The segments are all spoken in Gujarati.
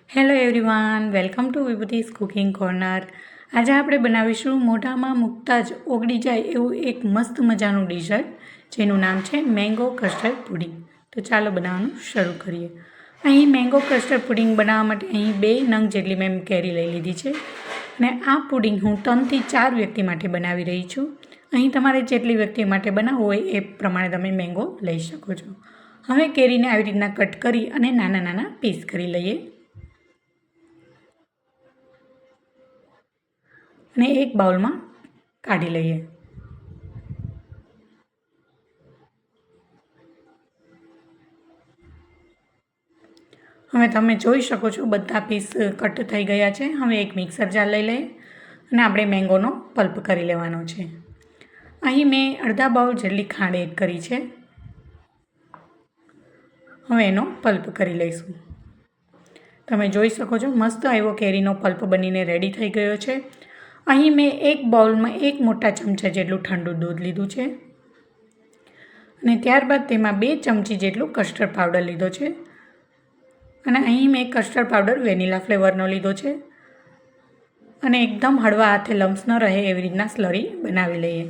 Hello everyone, welcome to વિભૂતિસ cooking corner. આજે આપણે બનાવીશું મોઢામાં મૂકતા જ ઓગળી જાય એવું એક મસ્ત મજાનું ડિઝર્ટ જેનું નામ છે મેંગો કસ્ટર્ડ પુડિંગ. તો ચાલો બનાવવાનું શરૂ કરીએ. અહીં મેંગો કસ્ટર્ડ પુડિંગ બનાવવા માટે અહીં 2 નંગ જેટલી મેં કેરી લઈ લીધી છે અને આ પુડિંગ હું 3 થી 4 વ્યક્તિ માટે બનાવી રહી છું. અહીં તમારે જેટલી વ્યક્તિ માટે બનાવવું હોય એ પ્રમાણે તમે મેંગો લઈ શકો છો. હવે કેરીને આવી રીતના કટ કરી અને નાના નાના પીસ કરી લઈએ અને એક બાઉલમાં કાઢી લઈએ. હવે તમે જોઈ શકો છો બધા પીસ કટ થઈ ગયા છે. હવે એક મિક્સર જાર લઈ લઈએ અને આપણે મેંગોનો પલ્પ કરી લેવાનો છે. અહીં મેં અડધા બાઉલ જેટલી ખાંડ એડ કરી છે. હવે એનો પલ્પ કરી લઈશું. તમે જોઈ શકો છો મસ્ત એવો કેરીનો પલ્પ બનીને રેડી થઈ ગયો છે. અહીં મેં એક બાઉલમાં 1 મોટા ચમચા જેટલું ઠંડુ દૂધ લીધું છે અને ત્યારબાદ તેમાં 2 ચમચી જેટલું કસ્ટર્ડ પાવડર લીધો છે અને અહીં મેં કસ્ટર્ડ પાવડર વેનીલા ફ્લેવરનો લીધો છે અને એકદમ હળવા હાથે લમ્સ ન રહે એવી રીતના સ્લરી બનાવી લઈએ.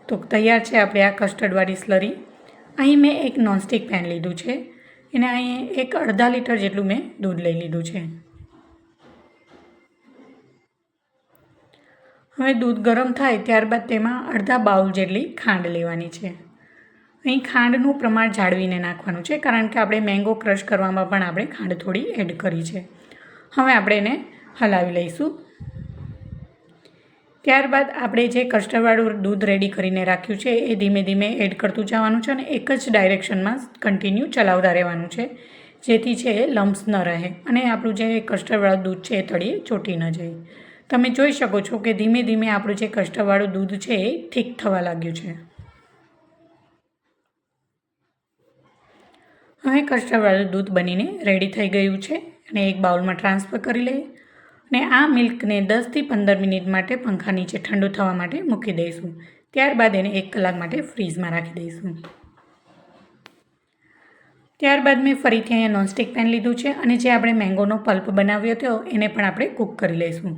તો તૈયાર છે આપણે આ કસ્ટર્ડવાળી સ્લરી. અહીં મેં એક નોનસ્ટિક પેન લીધું છે અને અહીં એક અડધા લીટર જેટલું મેં દૂધ લઈ લીધું છે. હવે દૂધ ગરમ થાય ત્યારબાદ તેમાં અડધા બાઉલ જેટલી ખાંડ લેવાની છે. અહીં ખાંડનું પ્રમાણ જાળવીને નાખવાનું છે કારણ કે આપણે મેંગો ક્રશ કરવામાં પણ આપણે ખાંડ થોડી એડ કરી છે. હવે આપણે એને હલાવી લઈશું. ત્યારબાદ આપણે જે કસ્ટર્ડવાળું દૂધ રેડી કરીને રાખ્યું છે એ ધીમે ધીમે એડ કરતું જવાનું છે અને એક જ ડાયરેક્શનમાં કન્ટિન્યુ ચલાવતા રહેવાનું છે જેથી છે એ લમ્સ ન રહે અને આપણું જે કસ્ટર્ડવાળું દૂધ છે એ તળીએ ચોંટી ન જાય. તમે જોઈ શકો છો કે ધીમે ધીમે આપણું જે કસ્ટર્ડવાળું દૂધ છે એ ઠીક થવા લાગ્યું છે. હવે કસ્ટર્ડવાળું દૂધ બનીને રેડી થઈ ગયું છે અને એક બાઉલમાં ટ્રાન્સફર કરી લઈએ અને આ મિલ્કને 10 થી 15 મિનિટ માટે પંખા નીચે ઠંડુ થવા માટે મૂકી દઈશું. ત્યારબાદ એને 1 કલાક માટે ફ્રીઝમાં રાખી દઈશું. ત્યારબાદ મેં ફરીથી અહીંયા નોનસ્ટિક પેન લીધું છે અને જે આપણે મેંગોનો પલ્પ બનાવ્યો હતો એને પણ આપણે કૂક કરી લઈશું.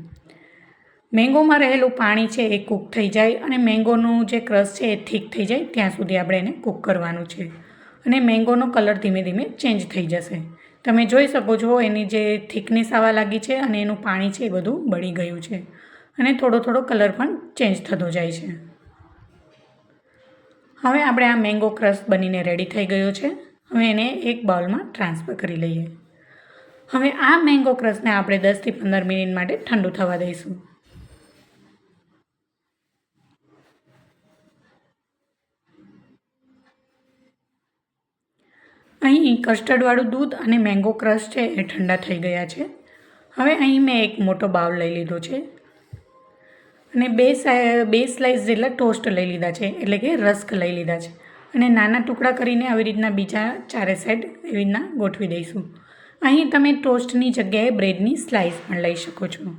મેંગોમાં રહેલું પાણી છે એ કૂક થઈ જાય અને મેંગોનું જે ક્રશ છે એ ઠીક થઈ જાય ત્યાં સુધી આપણે એને કૂક કરવાનું છે અને મેંગોનો કલર ધીમે ધીમે ચેન્જ થઈ જશે. તમે જોઈ શકો છો એની જે થિકનેસ આવવા લાગી છે અને એનું પાણી છે એ બધું બળી ગયું છે અને થોડો થોડો કલર પણ ચેન્જ થતો જાય છે. હવે આપણે આ મેંગો ક્રશ બનીને રેડી થઈ ગયો છે. હવે એને એક બાઉલમાં ટ્રાન્સફર કરી લઈએ. હવે આ મેંગો ક્રશને આપણે 10 થી 15 મિનિટ માટે ઠંડુ થવા દઈશું. અહીં કસ્ટર્ડવાળું દૂધ અને મેંગો ક્રશ છે એ ઠંડા થઈ ગયા છે. હવે અહીં મેં એક મોટો બાઉલ લઈ લીધો છે અને બે સ્લાઇસ જેટલા ટોસ્ટ લઈ લીધા છે એટલે કે રસ્ક લઈ લીધા છે અને નાના ટુકડા કરીને આવી રીતના બીજા ચારે સાઈડ એવી રીતના ગોઠવી દઈશું. અહીં તમે ટોસ્ટની જગ્યાએ બ્રેડની સ્લાઇસ પણ લઈ શકો છો.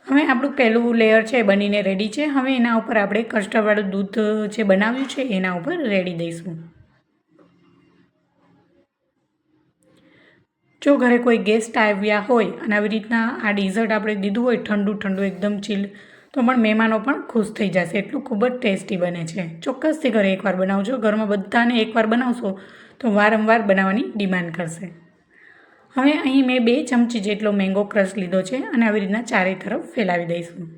હવે આપણું પહેલું લેયર છે બનીને રેડી છે. હવે એના ઉપર આપણે કસ્ટર્ડવાળું દૂધ જે બનાવ્યું છે એના ઉપર રેડી દઈશું. જો ઘરે કોઈ ગેસ્ટ આવ્યા હોય અને આવી રીતના આ ડિઝર્ટ આપણે દીધું હોય ઠંડુ ઠંડુ એકદમ ચીલ તો પણ મહેમાનો પણ ખુશ થઈ જશે. એટલું ખૂબ જ ટેસ્ટી બને છે. ચોક્કસથી ઘરે એકવાર બનાવજો. ઘરમાં બધાને એકવાર બનાવશો તો વારંવાર બનાવવાની ડિમાન્ડ કરશે. હવે અહીં મેં 2 ચમચી જેટલો મેંગો ક્રશ લીધો છે અને આવી રીતના ચારે તરફ ફેલાવી દઈશું.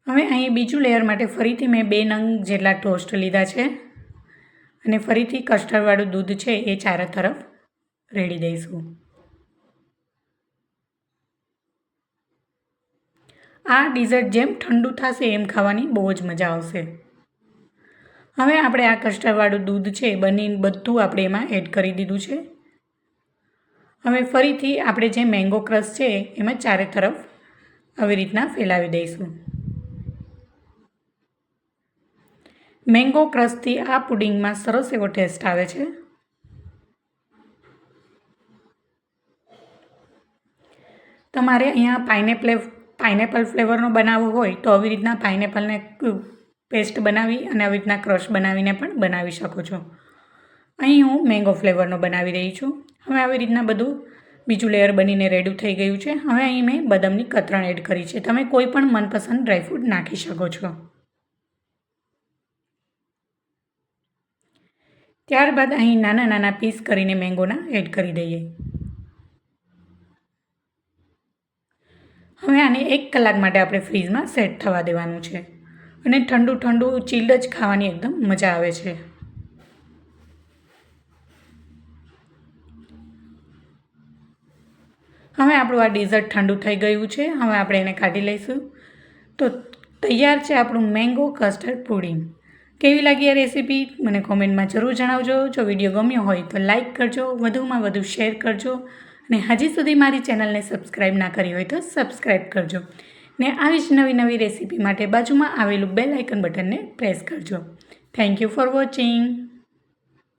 હવે અહીં બીજું લેયર માટે ફરીથી મેં 2 નંગ જેટલા ટોસ્ટ લીધા છે અને ફરીથી કસ્ટર્ડવાળું દૂધ છે એ ચારે તરફ રેડી દઈશું. આ ડિઝર્ટ જેમ ઠંડુ થશે એમ ખાવાની બહુ જ મજા આવશે. હવે આપણે આ કસ્ટર્ડવાળું દૂધ છે બધું આપણે એમાં એડ કરી દીધું છે. હવે ફરીથી આપણે જે મેંગો ક્રશ છે એમાં ચારે તરફ આવી રીતના ફેલાવી દઈશું. મેંગો ક્રશથી આ પુડિંગમાં સરસ એવો ટેસ્ટ આવે છે. તમારે અહીંયા પાઇનેપલ પાઇનેપલ ફ્લેવરનો બનાવવો હોય તો આવી રીતના પાઇનેપલને પેસ્ટ બનાવી અને આવી રીતના ક્રશ બનાવીને પણ બનાવી શકો છો. અહીં હું મેંગો ફ્લેવરનો બનાવી રહી છું. હવે આવી રીતના બધું બીજું લેયર બનીને રેડી થઈ ગયું છે. હવે અહીં મેં બદામની કતરણ એડ કરી છે. તમે કોઈ પણ મનપસંદ ડ્રાયફ્રૂટ નાખી શકો છો. ત્યારબાદ અહીં નાના નાના પીસ કરીને મેંગોના એડ કરી દઈએ. હવે આને 1 કલાક માટે આપણે ફ્રીઝમાં સેટ થવા દેવાનું છે અને ઠંડુ ઠંડુ ચીલ્ડ જ ખાવાની એકદમ મજા આવે છે. હવે આપણું આ ડેઝર્ટ ઠંડુ થઈ ગયું છે. હવે આપણે એને કાઢી લઈશું. તો તૈયાર છે આપણું મેંગો કસ્ટર્ડ પુડિંગ. કેવી લાગી આ રેસીપી મને કોમેન્ટમાં જરૂર જણાવજો. જો વિડીયો ગમ્યો હોય તો લાઈક કરજો, વધુમાં વધુ શેર કરજો અને હજી સુધી મારી ચેનલને સબસ્ક્રાઈબ ના કરી હોય તો સબસ્ક્રાઈબ કરજો ને આવી જ નવી નવી રેસીપી માટે બાજુમાં આવેલું બેલ આઇકન બટનને પ્રેસ કરજો. Thank you for watching.